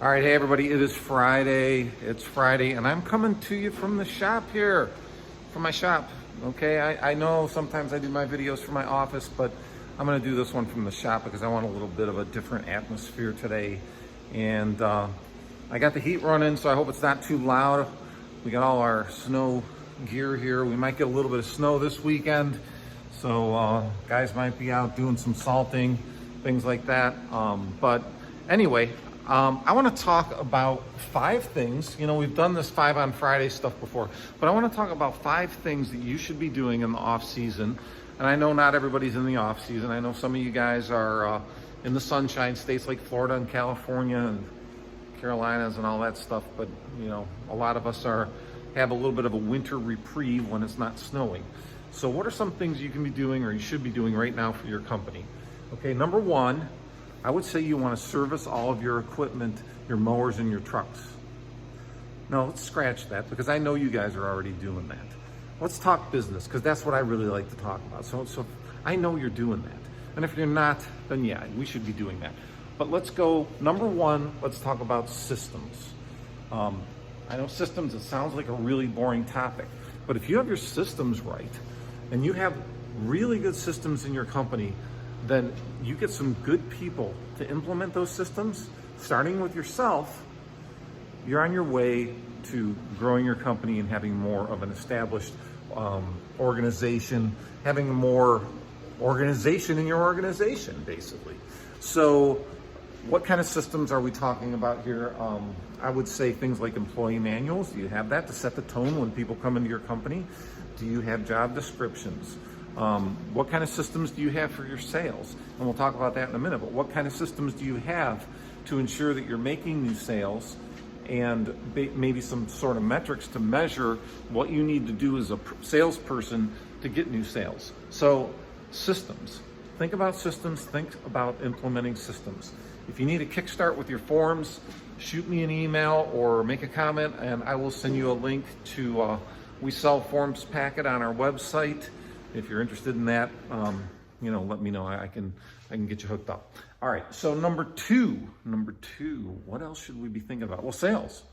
All right, hey everybody, it is Friday. It's Friday, and I'm coming to you from the shop here, from my shop. Okay, I know sometimes I do my videos from my office, but I'm gonna do this one from the shop because I want a little bit of a different atmosphere today. And I got the heat running, so I hope it's not too loud. We got all our snow gear here. We might get a little bit of snow this weekend, so guys might be out doing some salting, things like that. But anyway, I want to talk about 5 things. You know, we've done this 5 on Friday stuff before, but I want to talk about 5 things that you should be doing in the off season. And I know not everybody's in the off season. I know some of you guys are in the sunshine states like Florida and California and Carolinas and all that stuff. But you know, a lot of us have a little bit of a winter reprieve when it's not snowing. So what are some things you can be doing or you should be doing right now for your company? Okay, number 1, I would say you want to service all of your equipment, your mowers and your trucks. No, let's scratch that because I know you guys are already doing that. Let's talk business because that's what I really like to talk about. So I know you're doing that. And if you're not, then yeah, we should be doing that. But let's go, number 1, let's talk about systems. I know systems, it sounds like a really boring topic, but if you have your systems right and you have really good systems in your company, then you get some good people to implement those systems, starting with yourself. You're on your way to growing your company and having more of an established organization, having more organization in your organization, basically. So what kind of systems are we talking about here? I would say things like employee manuals. Do you have that to set the tone when people come into your company? Do you have job descriptions? What kind of systems do you have for your sales? And we'll talk about that in a minute, but what kind of systems do you have to ensure that you're making new sales and maybe some sort of metrics to measure what you need to do as a salesperson to get new sales? So systems, think about systems, think about implementing systems. If you need a kickstart with your forms, shoot me an email or make a comment and I will send you a link to We Sell Forms packet on our website. If you're interested in that, you know, let me know. I can get you hooked up. All right. So number two, what else should we be thinking about? Well, sales.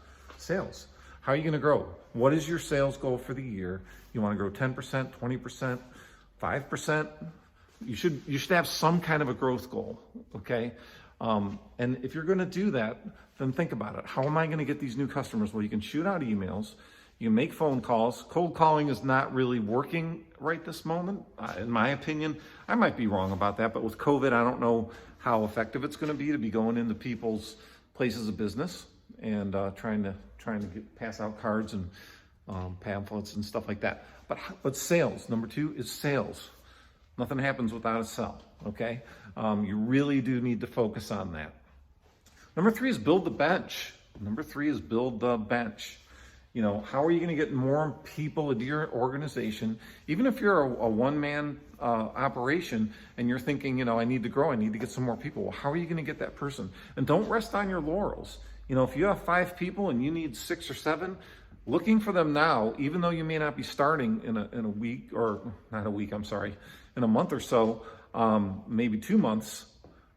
How are you going to grow? What is your sales goal for the year? You want to grow 10%, 20%, 5%? You should have some kind of a growth goal. Okay. And if you're going to do that, then think about it. How am I going to get these new customers? Well, you can shoot out emails. You can make phone calls. Cold calling is not really working right this moment, in my opinion. I might be wrong about that, but with COVID, I don't know how effective it's going to be going into people's places of business and trying to pass out cards and pamphlets and stuff like that. But sales, number 2 is sales. Nothing happens without a sell, okay? You really do need to focus on that. Number 3 is build the bench. You know, how are you going to get more people into your organization? Even if you're a one-man operation and you're thinking, you know, I need to grow, I need to get some more people. Well, how are you going to get that person? And don't rest on your laurels. You know, if you have 5 people and you need 6 or 7, looking for them now, even though you may not be starting in a week, or not a week, I'm sorry, in a month or so, maybe 2 months,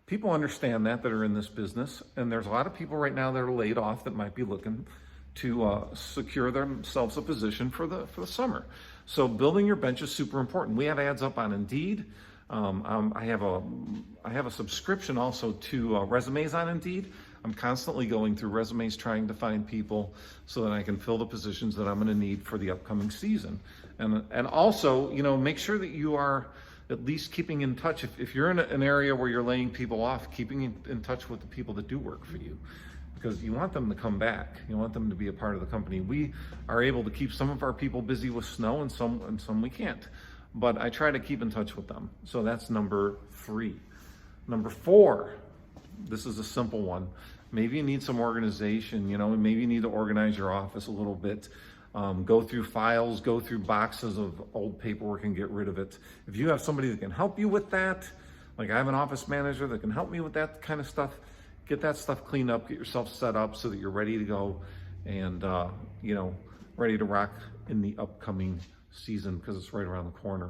people understand that are in this business. And there's a lot of people right now that are laid off that might be looking to secure themselves a position for the summer. So building your bench is super important. We have ads up on Indeed. I have a subscription also to resumes on Indeed. I'm constantly going through resumes trying to find people so that I can fill the positions that I'm going to need for the upcoming season. And also, you know, make sure that you are at least keeping in touch. If you're in an area where you're laying people off, keeping in touch with the people that do work for you, because you want them to come back. You want them to be a part of the company. We are able to keep some of our people busy with snow and some we can't. But I try to keep in touch with them. So that's number 3. Number 4, this is a simple one. Maybe you need some organization, you know, maybe you need to organize your office a little bit. Go through files, go through boxes of old paperwork and get rid of it. If you have somebody that can help you with that, like I have an office manager that can help me with that kind of stuff, get that stuff cleaned up, get yourself set up so that you're ready to go and, you know, ready to rock in the upcoming season because it's right around the corner.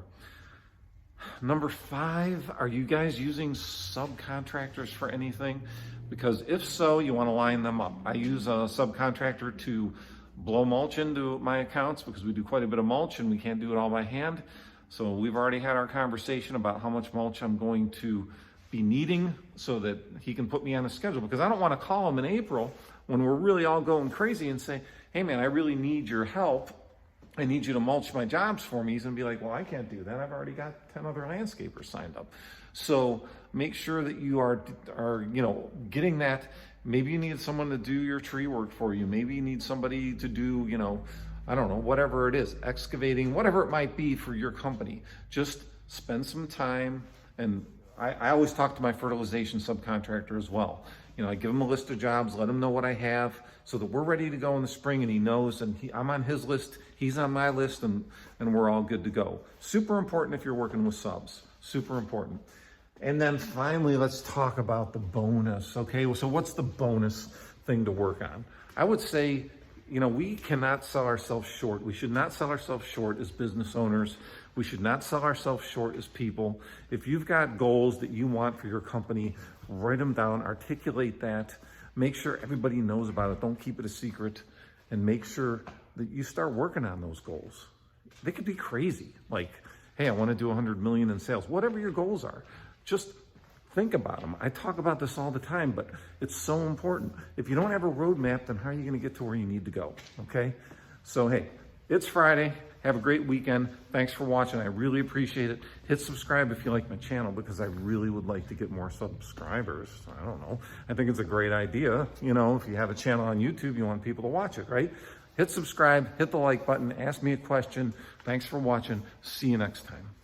Number 5, are you guys using subcontractors for anything? Because if so, you want to line them up. I use a subcontractor to blow mulch into my accounts because we do quite a bit of mulch and we can't do it all by hand. So we've already had our conversation about how much mulch I'm going to be needing so that he can put me on a schedule, because I don't want to call him in April when we're really all going crazy and say, hey man, I really need your help. I need you to mulch my jobs for me. He's gonna be like, well, I can't do that. I've already got 10 other landscapers signed up. So make sure that you are getting that. Maybe you need someone to do your tree work for you. Maybe you need somebody to do, I don't know, whatever it is, excavating, whatever it might be for your company. Just spend some time. And I always talk to my fertilization subcontractor as well. I give him a list of jobs, let him know what I have so that we're ready to go in the spring, and he knows, and I'm on his list, he's on my list, and we're all good to go. Super important if you're working with subs, super important. And then finally, let's talk about the bonus, okay? So what's the bonus thing to work on? I would say, we cannot sell ourselves short. We should not sell ourselves short as business owners. We should not sell ourselves short as people. If you've got goals that you want for your company, write them down, articulate that, make sure everybody knows about it. Don't keep it a secret, and make sure that you start working on those goals. They could be crazy. Like, hey, I want to do 100 million in sales. Whatever your goals are, just think about them. I talk about this all the time, but it's so important. If you don't have a roadmap, then how are you going to get to where you need to go? Okay? So, hey, it's Friday. Have a great weekend. Thanks for watching. I really appreciate it. Hit subscribe if you like my channel, because I really would like to get more subscribers. I don't know. I think it's a great idea. If you have a channel on YouTube, you want people to watch it, right? Hit subscribe, hit the like button, ask me a question. Thanks for watching. See you next time.